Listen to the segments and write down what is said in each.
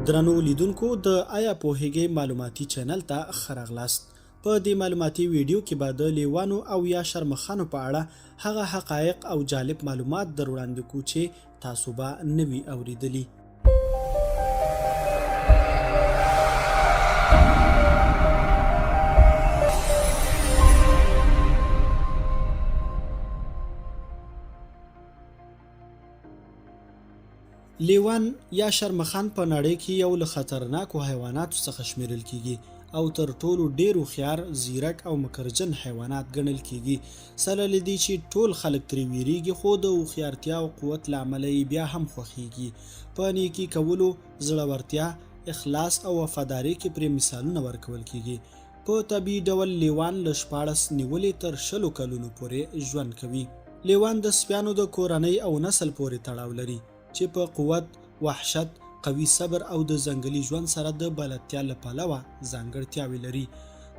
درنو لیدونکو د آیا پوهیږئ معلوماتي چینل ته ښه راغلاست. په دې معلوماتي ویډیو کې به د لیوانو او یا شرمښانو په اړه هغه حقایق او جالب معلومات در وړاندې کوو چې تاسو به نه وي اورېدلي. لیوان یا شرمښان په نړۍ کې یو له خطرناکو حیواناتو څخه شمیرل کیږي او تر ټولو ډیر هوښیار، زیرک او مکرجن حیوانات ګڼل کیږي. سره له دې چې ټول خلک ترې ویریږي، خو د هوښیارتیا او قوت له امله یې بیا هم خوښیږي. په نیکي کولو، زړورتیا، اخلاص او وفادارۍ کې پرې مثالونه ورکول کیږي. په طبیعي ډول لیوان له 14 نیولې تر 20 کلونو پورې ژوند کوي. لیوان د سپیانو د کورنۍ او نسل پورې تړاو لري چې په قوت، وحشت، قوي صبر او د ځنګلي ژوند سره د بلدتیا له پلوه ځانګړتیاوې لري.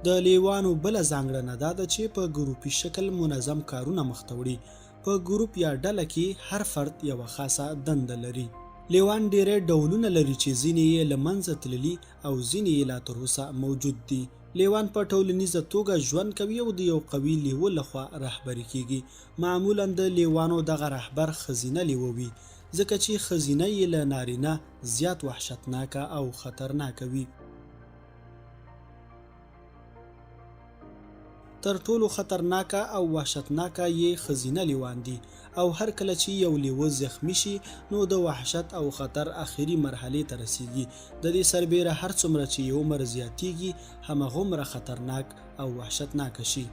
د لیوانو بله ځانګړنه دا ده چې په ګروپي شکل منظم کارونه مخته وړي. په ګروپ یا ډله کې هر فرد یوه خاصه دنده لري. لیوان ډیری ډولونه لري چې ځینې یې له منځه تللي او ځینې یې لا تر اوسه موجود دي. لیوان په ټولنیزه توګه ژوند کوي او د یو قوي لیوه لخوا رهبري کیږي. معمولا د لیوانو دغه رهبر ښځینه لیوه وي، ځکه چې ښځینه یې له نارینه زیات وحشتناکه او خطرناکه وي. تر ټولو خطرناکه او وحشتناکه یې ښځینه لیوان دي، او هر کله چې یو لیوه زخمی شي نو د وحشت او خطر آخري مرحلې ته رسیږي. د دې سربیره هر څومره چې یې عمر زیاتیږي هماغومره خطرناک او وحشتناکه شي.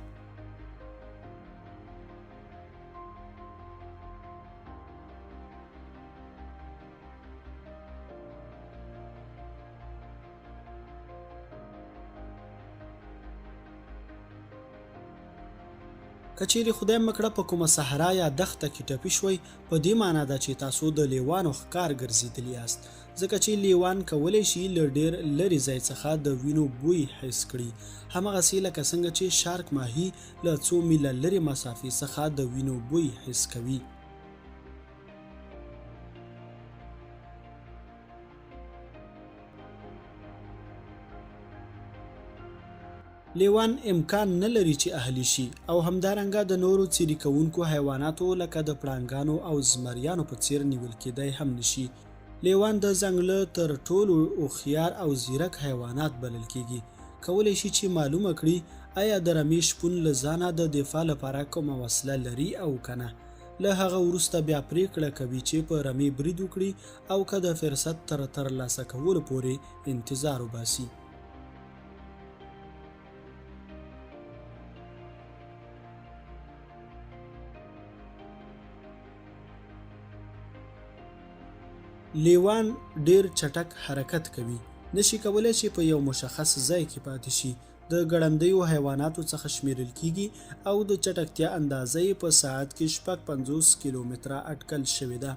که چیرې خدای مکړه په کومه صحرا یا دښته کې ټپي شوئ، په دې معنا ده چې تاسو د لیوانو ښکار ګرځېدلي یاست، ځکه چې لیوان کولی شي له ډیر لرې ځای څخه د وینو بوی حس کړي، همغسې لکه څنګه چې شارک ماهي له څو میله لرې مسافې څخه د وینو بوی حس کوي. لیوان امکان نه لري چې اهلي شي، او همدارنګه د نورو څیرې کوونکو حیواناتو لکه د پړانګانو او زمریانو په څیر نیول کېدی هم نشي. لیوان د ځنګله تر ټولو هوښیار او زیرک حیوانات بلل کېږي. کولی شي چې معلومه کړي آیا د رمې شپون له ځانه د دفاع لپاره کومه وسله لري او کنه. له هغه وروسته بیا پریکړه کوي چې په رمې برید وکړي او که د فرصت تر ترلاسه کولو پورې انتظار وباسي. لیوان ډیر چټک حرکت کوي، نشي کولی چې په یو مشخص ځای کې پاتې شي. د ګړندیو حیواناتو څخه شمیرل کیږي او د چټکتیا اندازه یې په ساعت کې 56 کیلومتره اټکل شوې ده.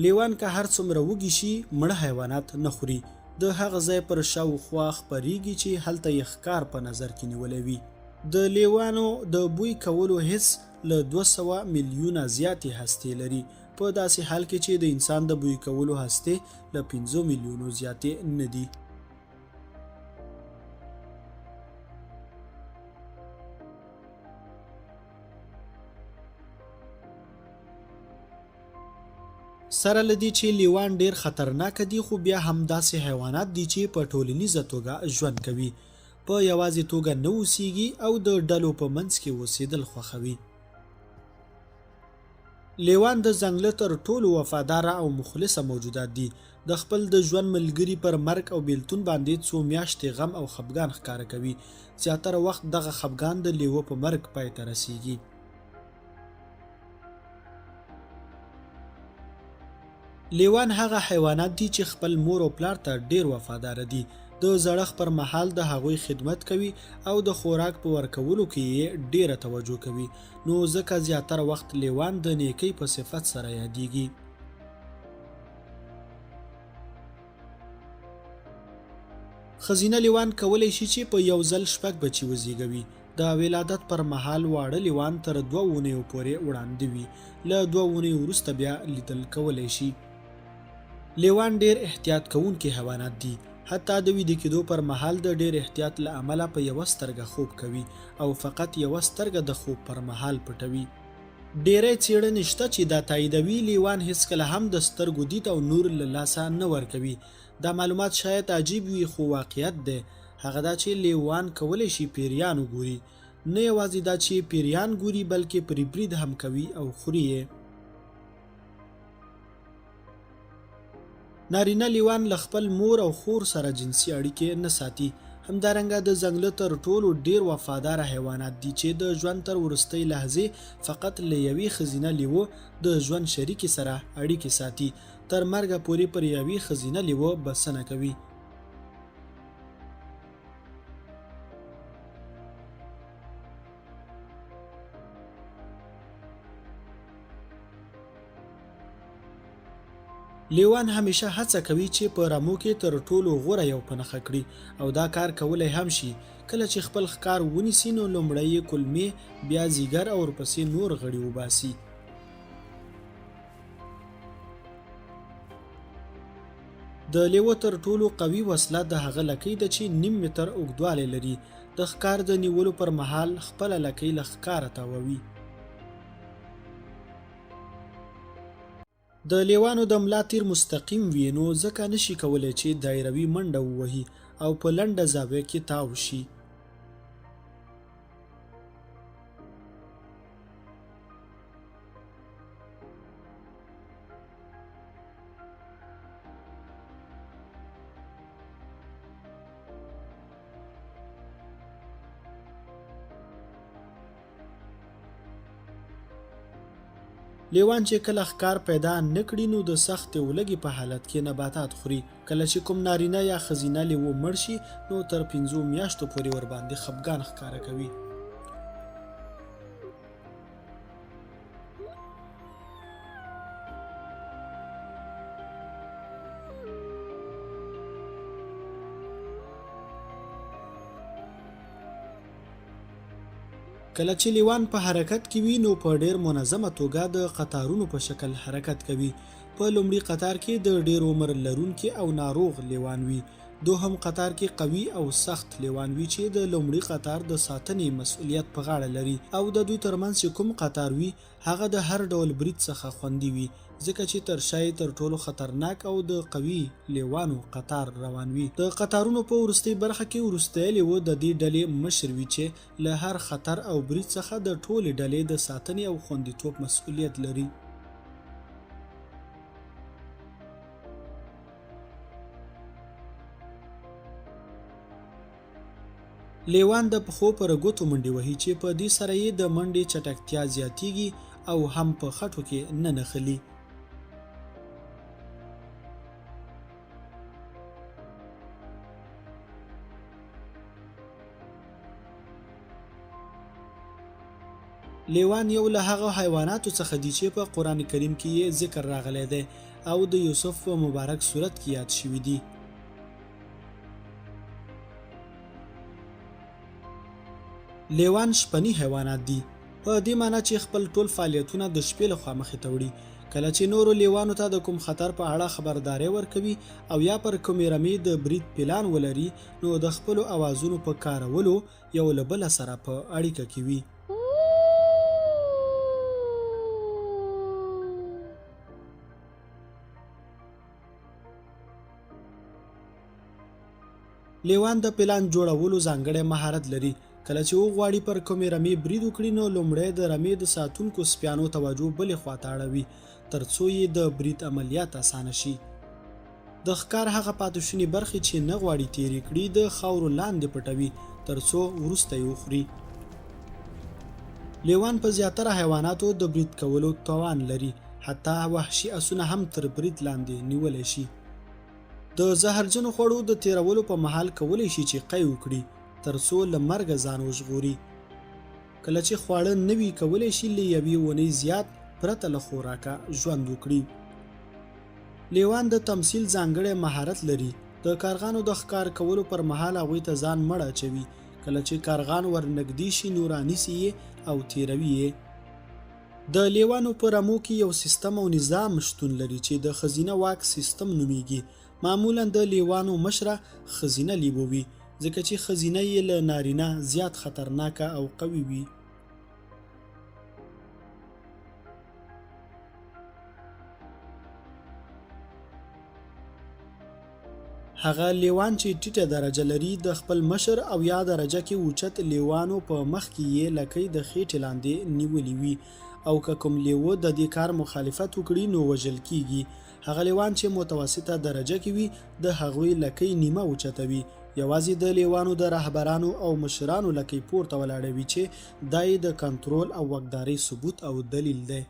لیوان که هر څومره وږي شي مړه حیوانات نه خوري. د هغه ځای پر شاوخوا خپریږي چې هلته یې ښکار په نظر کې نیولی وي. د لیوانو د بوی کولو حس له 200 میلیونه زیاتې هستې لري، په داسې حال کې چې د انسان د بوی کولو هستې له 5 میلیونو زیاتې نه دي. سره له دې چې لیوان ډیر خطرناک دي، خو بیا هم داسې حیوانات دي چې په ټولنیزه توګه ژوند کوي، په یوازې توګه نه اوسیږي او د ډلو په منځ کې اوسېدل خوښوي. لیوان د ځنګله تر ټولو وفاداره او مخلصه موجودات دي. د خپل د ژوند ملګري پر مرګ او بیلتون باندې څو میاشتې غم او خفګان ښکاره کوي. زیاتره وخت دغه خفګان د لیوه په مرګ پای ته رسیږي. لیوان هغه حیوانات دي چې خپل مور او پلار ته ډیر وفادار دي. د زړښت پر مهال د هغوی خدمت کوي او د خوراک په ورکولو کې یې ډیره توجه کوي، نو ځکه زیاتره وخت لیوان د نیکۍ په صفت سره یادیږي. ښځینه لیوان کولی شي چې په یو ځل 6 بچي وزیږوي. د ولادت پر مهال واړه لیوان تر 2 اونیو پورې وړاندې وي. له 2 اونیو وروسته بیا لیدل کولی شي. لیوان ډیر احتیاط کوونکي حیوانات دي. حتی د ویده کېدو پر مهال د ډیر احتیاط له امله په یوه سترګه خوب کوي او فقط یوه سترګه د خوب پر مهال پټوي. ډیری څېړنې شته چې دا تاییدوي لیوان هیڅکله هم د سترګو دید او نور له لاسه نه ورکوي. دا معلومات شاید عجیب وي خو واقعیت دی هغه دا چې لیوان کولی شي پیریان وګوري. نه یوازې دا چې پیریان ګوري بلکې پرې برید هم کوي او خوري یې. نارینه لیوان له خپل مور او خور سره جنسي اړیکې نه ساتي. همدارنګه د ځنګله تر ټولو ډیر وفادار حیوانات دي چې د ژوند تر وروستۍ لحظې فقط له یوې ښځینه لیوه د ژوند شریکې سره اړیکې ساتي. تر مرګه پورې پر یوې ښځینه لیوه بسنه کوي. لیوان همیشه هڅه کوي چې په رمو کې تر ټولو غوره یو په نښه کړي او دا کار کولی هم شي. کله چې خپل ښکار ونیسي نو لومړی یې کولمې، بیا ځیګر او ورپسې نور غړي وباسي. د لیوه تر ټولو قوي وسله د هغه لکۍ ده چې 1.5 متر اوږدوالی لري. د ښکار د نیولو پر مهال خپله لکۍ له ښکاره تاووي. د لیوانو د ملا تیر مستقیم وي نو ځکه نشي کولی چې دایروي منډه ووهي او په لنډه زاویه کې تاو شي. لیوان چې کله ښکار پیدا نه کړي نو د سختې ولږې په حالت کې نباتات خوري. کله چې کوم نارینه یا ښځینه لیوه مړ شي نو تر 5 میاشتو پورې ورباندې خفګان ښکاره کوي. کله چې لیوان په حرکت کې وي نو په ډیر منظمه توګه د قطارونو په شکل حرکت کوي. په لومړي قطار کې د ډیر عمر لرونکي او ناروغ لیوان وي. دوهم قطار کې قوي او سخت لیوان وي چې د لومړي قطار د ساتنې مسؤلیت په غاړه لري او د دوی ترمنځ چې کوم قطار وي هغه د هر ډول برید څخه خوندي وي ځکه چې تر شا تر ټولو خطرناک او د قوي لیوانو قطار روان وي. د قطارونو په وروستۍ برخه کې وروستی لیوه د دې ډلې مشر وي چې له هر خطر او برید څخه د ټولې ډلې د ساتنې او خوندیتوب مسؤلیت لري. لیوان د پښو پر ګوتو منډې وهي چې په دې سره یې د منډې چټکتیا زیاتیږي او هم په خټو کې نه نښلي. لیوان یو له هغه حیواناتو څخه دی چې په قرآن کریم کې یې ذکر راغلی دی او د یوسف په مبارک صورت کې یاد شوي دي. لیوان شپني حیوانات دي په دې معنی چې خپل ټول فعالیتونه د شپې لخوا مخې ته وړي. کله چې نورو لیوانو ته د کوم خطر په اړه خبرداری ورکوي او یا پر کومې رمې د برید پلان ولري نو د خپلو اوازونو په کارولو یو له بله سره په اړیکه کې وي. لیوان د پلان جوړولو ځانګړی مهارت لري. کله چې وغواړي پر کومې رمې برید وکړي نو لومړی د رمې د ساتونکو سپیانو توجه بلې خواته اړوي تر څو یې د برید عملیات اسانه شي. د ښکار هغه پاتې شونې برخې چې نه غواړي تیرې کړي د خاورو لاندې پټوي تر څو وروسته یې وخوري. لیوان په زیاتره حیواناتو د برید کولو توان لري. حتی وحشي اسونه هم تر برید لاندې نیولی شي. د زهرجنو خوړو د تیرولو په مهال کولی شي چې قی وکړي تر څو له مرګه ځان وژغوري. کله چې خواړه نه وي کولی شي له یوې اونۍ زیات پرته له خوراکه ژوند وکړي. لیوان د تمثیل ځانګړی مهارت لري. د کارغانو د ښکار کولو پر مهال هغوی ته ځان مړ اچوي. کله چې کارغان ورنږدې شي نو رانیسي یې او تیروي یې. د لیوانو په رمو کې یو سیستم او نظام شتون لري چې د ښځینه واک سیستم نومیږي. معمولا د لیوانو مشره ښځینه لیوه وي، ځکه چې ښځینه یې له نارینه زیات خطرناکه او قوي وي. هغه لیوان چې ټیټه درجه لري د خپل مشر او یا درجه کې اوچت لیوانو په مخ کې یې لکۍ د خېټې لاندې نیولې وي، او که کوم لیوه د دې کار مخالفت وکړي نو وژل کیږي. هغه لیوان چې متوسطه درجه کې وي د هغوی لکۍ نیمه اوچته وي. یوازې د لیوانو د رهبرانو او مشرانو لکۍ پورته ولاړه وي چې دا یې د کنټرول او واکدارۍ ثبوت او دلیل دی.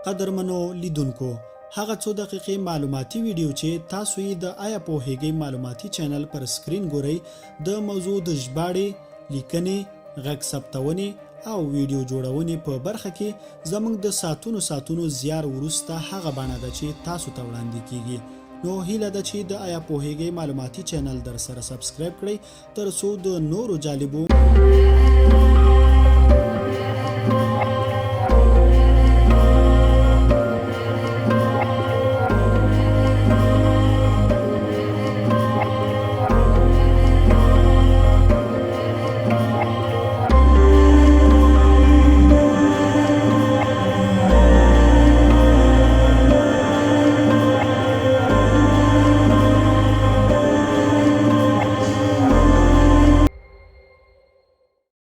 قدرمنو لیدونکو، هغه څو دقیقې معلوماتي ویډیو چې تاسو یې د آیا پوهیږئ معلوماتي چینل پر سکرین ګورئ د موضوع د ژباړې، لیکنې، غږ ثبتونې او ویډیو جوړونې په برخه کې زموږ د ساعتونو زیار وروسته هغه بڼه ده چې تاسو ته وړاندې کیږي. نو هیله ده چې د آیا پوهیږئ معلوماتي چینل در سره سبسکرایب کړئ تر څو د نورو جالبو